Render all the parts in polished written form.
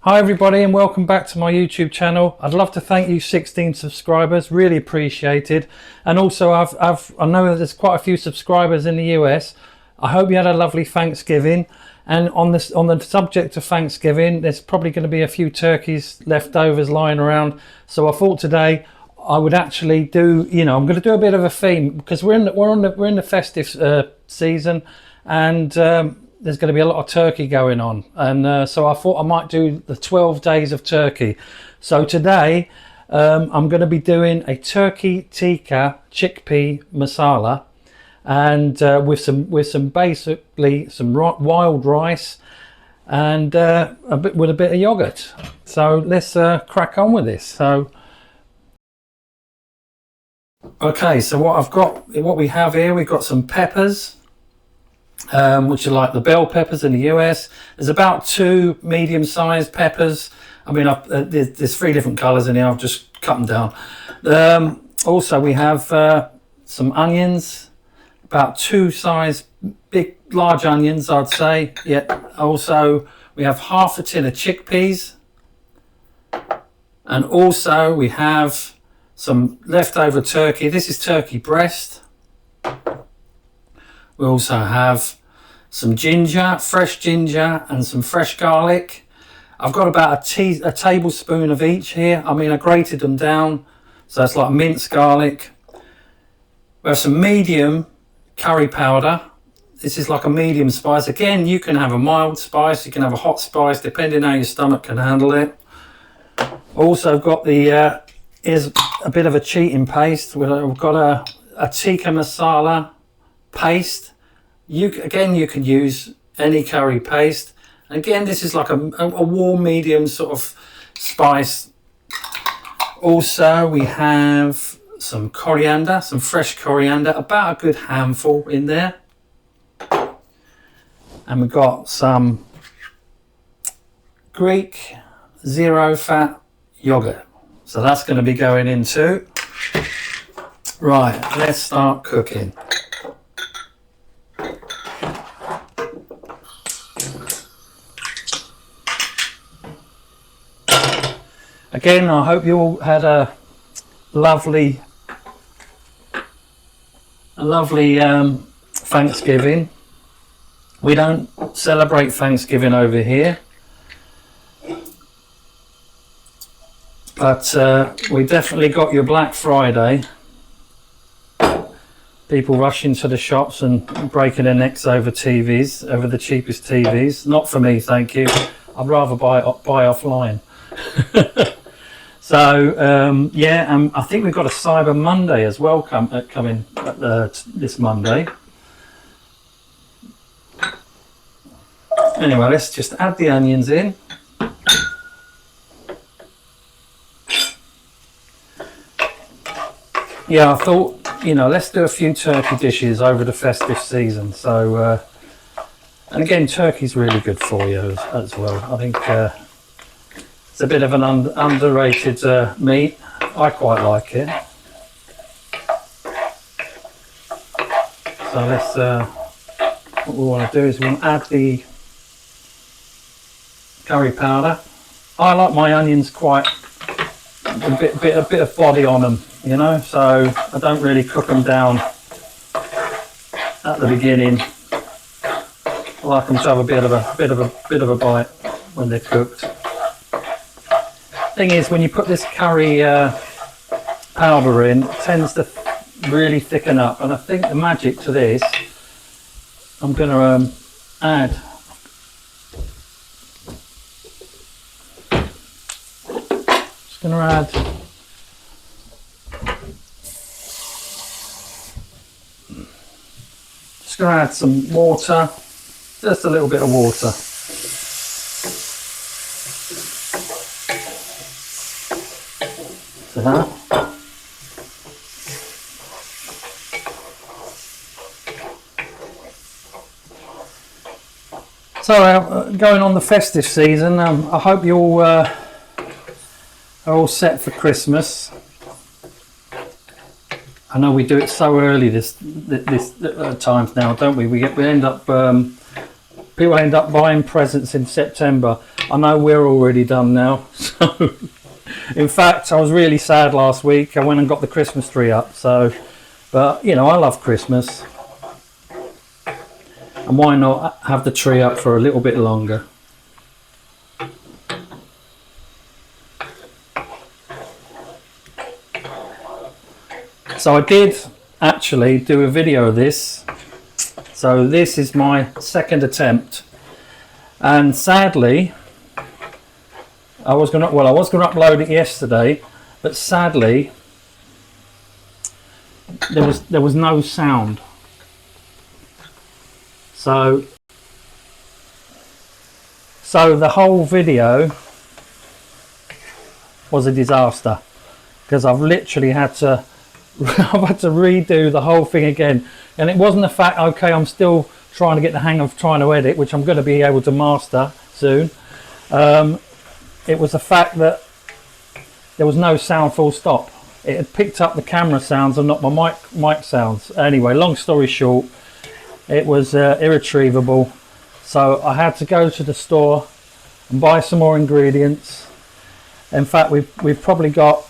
Hi everybody and welcome back to my YouTube channel. I'd love to thank you 16 subscribers, really appreciated. And also I know that there's quite a few subscribers in the US. I hope you had a lovely Thanksgiving. And on the subject of Thanksgiving, there's probably going to be a few turkeys leftovers lying around. So I thought today I would actually do, I'm going to do a bit of a theme because we're in the festive season, and there's going to be a lot of turkey going on, and so I thought I might do the 12 days of turkey. So today I'm going to be doing a turkey tikka chickpea masala, and with some basically some wild rice and with a bit of yogurt. So let's crack on with this. So okay, so what we have here, we've got some peppers, which are like the bell peppers in the US. There's about 2 medium-sized peppers. I mean, there's 3 different colors in here. I've just cut them down. Also, we have some onions, about 2 large onions, I'd say. Yeah. Also, we have half a tin of chickpeas, and also we have some leftover turkey. This is turkey breast. We also have some ginger, fresh ginger, and some fresh garlic. I've got about a tablespoon of each here. I mean, I grated them down, so it's like minced garlic. We have some medium curry powder. This is like a medium spice. Again, you can have a mild spice, you can have a hot spice, depending how your stomach can handle it. Also got here's a bit of a cheating paste. We've got a tikka masala paste. You can use any curry paste. Again, this is like a warm medium sort of spice. Also, we have some coriander, some fresh coriander, about a good handful in there. And we've got some Greek zero fat yogurt. So that's going to be going in too. Right, let's start cooking. Again, I hope you all had a lovely Thanksgiving. We don't celebrate Thanksgiving over here, but we definitely got your Black Friday. People rushing to the shops and breaking their necks over TVs, over the cheapest TVs. Not for me, thank you. I'd rather buy offline. So yeah, I think we've got a Cyber Monday as well coming this Monday. Anyway, let's just add the onions in. Yeah, I thought, let's do a few turkey dishes over the festive season. So, and again, turkey's really good for you as well. I think it's a bit of an underrated meat. I quite like it. So let's, what we want to do is we want to add the curry powder. I like my onions quite a bit of body on them, so I don't really cook them down at the beginning. I like them to have a bit of a bite when they're cooked. Thing is, when you put this curry powder in, it tends to really thicken up, and I think the magic to this, I'm going to add some water, just a little bit of water. So that. So going on the festive season, I hope you all are all set for Christmas. I know we do it so early this time now, don't we? We end up people end up buying presents in September. I know we're already done now. So, in fact, I was really sad last week. I went and got the Christmas tree up. So, but you know, I love Christmas, and why not have the tree up for a little bit longer? So I did actually do a video of this. So this is my second attempt, and sadly I was going to upload it yesterday, but sadly there was no sound. So the whole video was a disaster, because I've literally had to redo the whole thing again. And it wasn't the fact, okay, I'm still trying to get the hang of trying to edit, which I'm going to be able to master soon. It was the fact that there was no sound, full stop. It had picked up the camera sounds and not my mic sounds. Anyway, long story short, it was irretrievable. So I had to go to the store and buy some more ingredients. In fact, we've probably got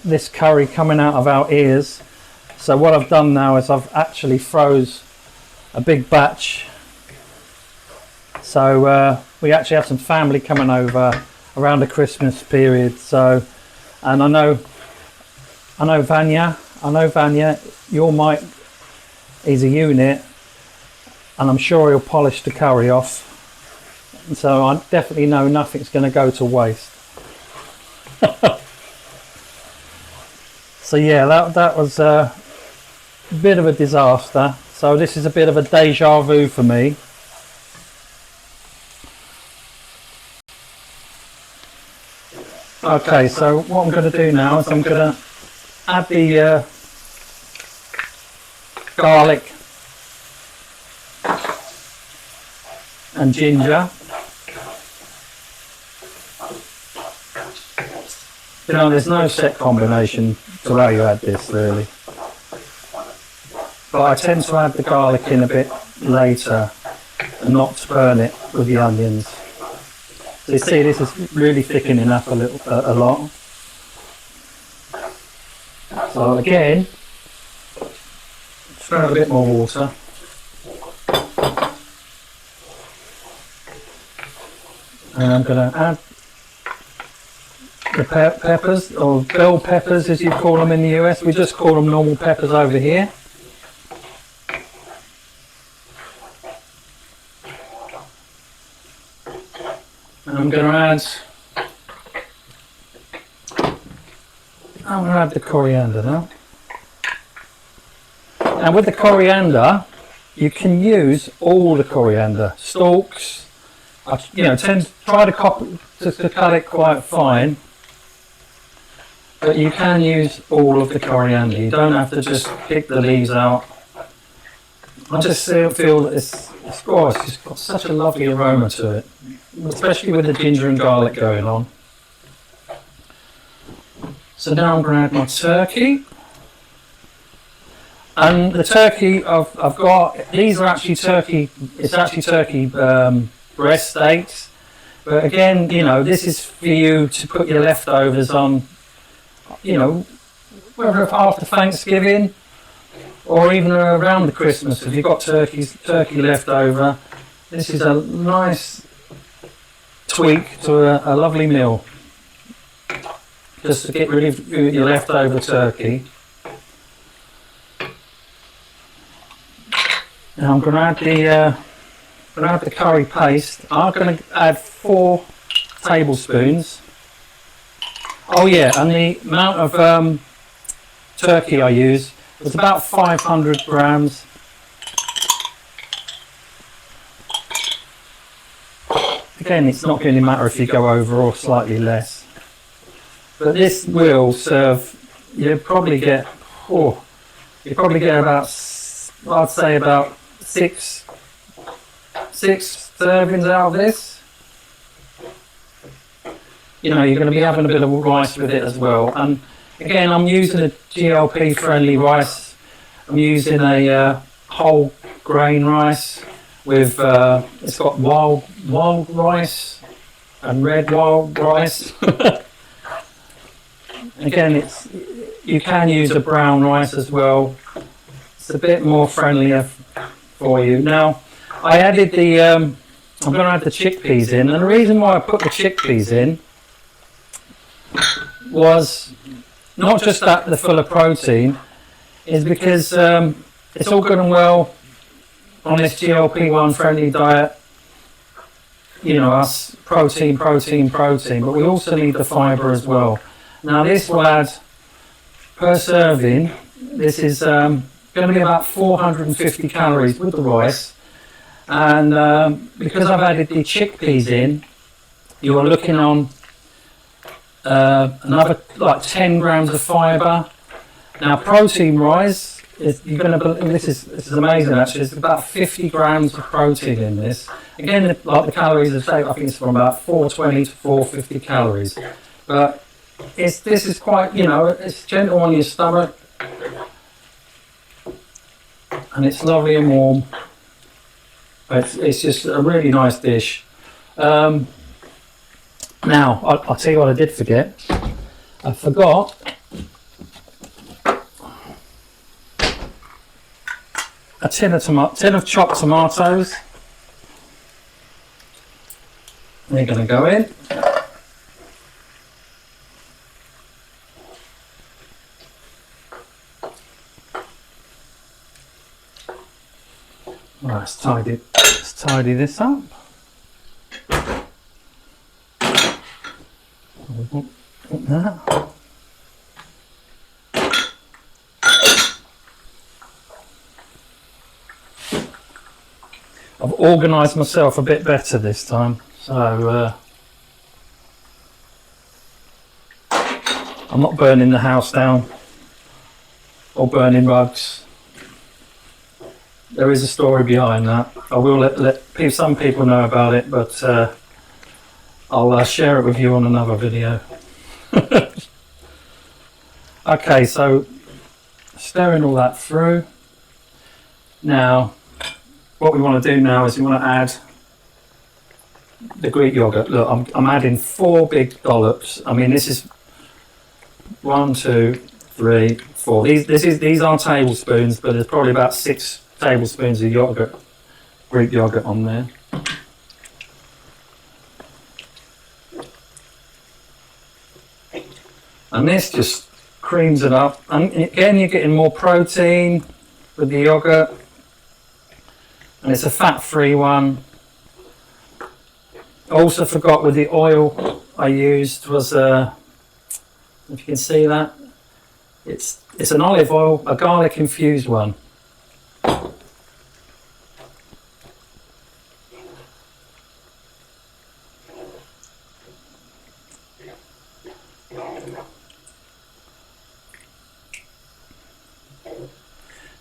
this curry coming out of our ears. So what I've done now is I've actually froze a big batch. So we actually have some family coming over around the Christmas period. So, and I know Vanya, your mic is a unit, and I'm sure he'll polish the curry off. So I definitely know nothing's going to go to waste. So yeah, that was a bit of a disaster. So this is a bit of a deja vu for me. Okay, so what I'm going to do now is I'm going to add the garlic and ginger. You know, there's no set combination to how you add this really, but I tend to add the garlic in a bit later and not to burn it with the onions. So you see, this is really thickening up a lot. So again, throw a bit more water. And I'm going to add the peppers, or bell peppers as you call them in the US. We just call them normal peppers over here. And I'm going to add the coriander now. And with the coriander, you can use all the coriander stalks. You know, try to cut it quite fine, but you can use all of the coriander. You don't have to just pick the leaves out. I just feel that it's just got such a lovely aroma to it, especially with the ginger and garlic going on. So now I'm going to add my turkey. And the turkey I've got, these are actually turkey, it's actually turkey breast steaks. But again, you know, this is for you to put your leftovers on, you know, whether after Thanksgiving or even around the Christmas. If you've got turkey left over, this is a nice tweak to a lovely meal. Just to get rid of your leftover turkey. Now I'm going to add the curry paste. I'm going to add 4 tablespoons. Oh yeah, and the amount of turkey I use was about 500 grams. Again, it's not going to matter if you go over or slightly less. But this will serve, you'll probably get about, I'd say about 6 servings out of this. You know, you're going to be having a bit of rice with it as well. And again, I'm using a GLP friendly rice. I'm using a whole grain rice. with it's got wild rice and red wild rice. Again, you can use a brown rice as well. It's a bit more friendlier for you. Now, I added the I'm going to add the chickpeas in, and the reason why I put the chickpeas in was not just that they're full of protein, is because it's all good and well on this GLP-1 friendly diet, you know, us protein, but we also need the fibre as well. Now this will add, per serving, this is going to be about 450 calories with the rice, and because I've added the chickpeas in, you are looking on another like 10 grams of fibre. Now protein wise, you're going to, this is amazing actually, there's about 50 grams of protein in this. Again, like the calories are safe, I think it's from about 420 to 450 calories, but this is quite, you know, it's gentle on your stomach and it's lovely and warm. It's just a really nice dish. Now I'll tell you what I did forget. I forgot a tin of chopped tomatoes. They're going to go in. Right, let's tidy this up. We want that. I've organised myself a bit better this time, so I'm not burning the house down or burning rugs. There is a story behind that. I will let some people know about it, but I'll share it with you on another video. Okay, so stirring all that through. Now, what we want to do now is we want to add the Greek yogurt. Look, I'm adding 4 big dollops. I mean, this is 1, 2, 3, 4. These are tablespoons, but there's probably about 6 tablespoons of yogurt, Greek yogurt on there. And this just creams it up. And again, you're getting more protein with the yogurt. And it's a fat-free one. I also forgot with the oil I used was, if you can see that, it's an olive oil, a garlic infused one.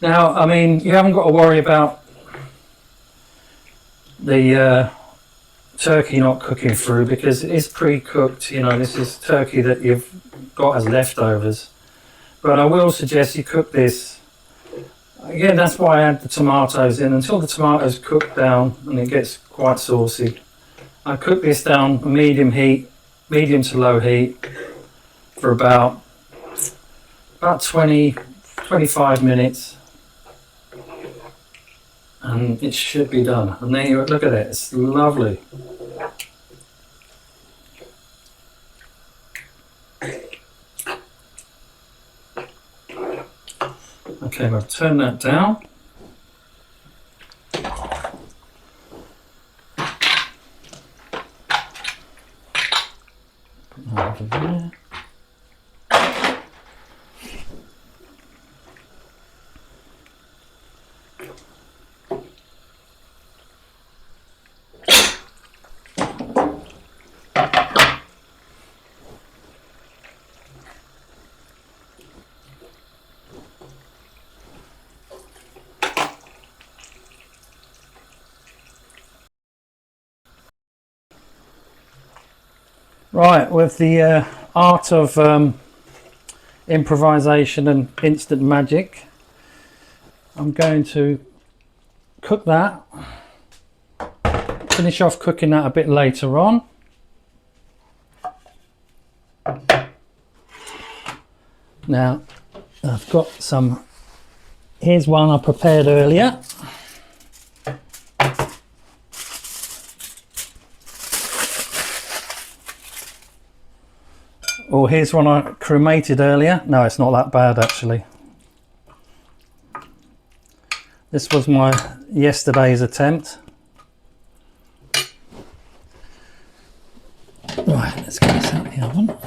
Now, I mean, you haven't got to worry about the turkey not cooking through because it is pre-cooked. You know, this is turkey that you've got as leftovers. But I will suggest you cook this. Again, that's why I add the tomatoes in until the tomatoes cook down and it gets quite saucy. I cook this down medium to low heat for about 20-25 minutes. And it should be done. And there you look at it, it's lovely. Okay, we'll turn that down. Put that over there. Right, with the art of improvisation and instant magic, I'm going to cook that finish off cooking that a bit later on. Now I've got some, here's one I prepared earlier. Oh, here's one I cremated earlier. No, it's not that bad actually. This was my yesterday's attempt. Right, let's get this out of the oven.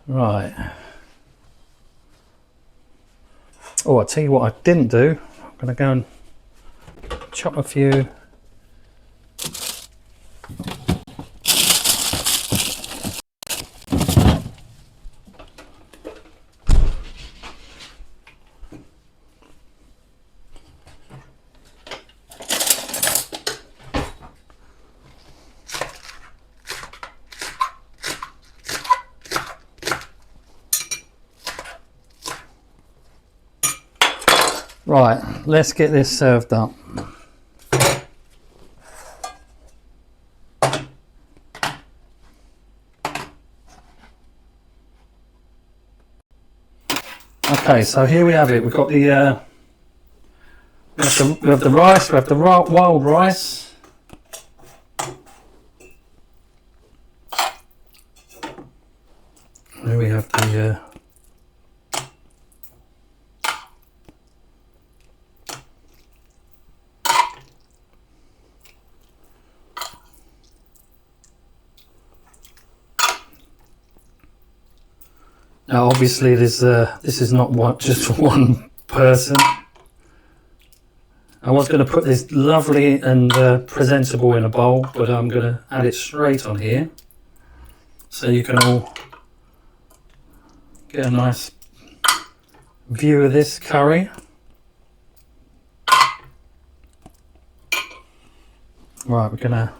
Right. Oh, I'll tell you what I didn't do. I'm going to go and chop a few. Right, let's get this served up. Okay, so here we have it. We've got the we have the rice. We have the wild rice. There we have the now obviously this is not just for one person. I was going to put this lovely and presentable in a bowl, but I'm going to add it straight on here so you can all get a nice view of this curry. Right, we're going to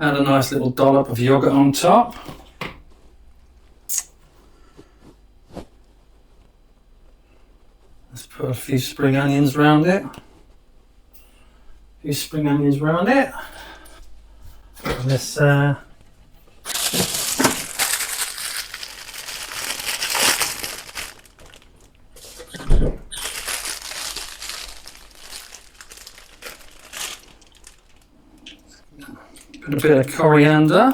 add a nice little dollop of yogurt on top. Let's put a few spring onions around it. Let's put a bit of coriander.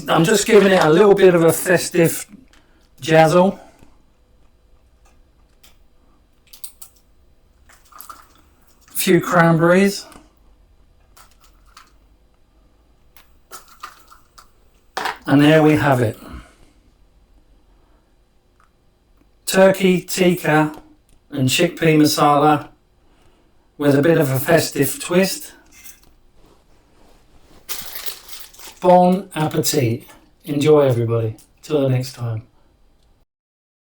I'm just giving it a little bit of a festive jazzle. A few cranberries. And there we have it. Turkey tikka and chickpea masala with a bit of a festive twist. Bon appetit. Enjoy everybody. Till the next time.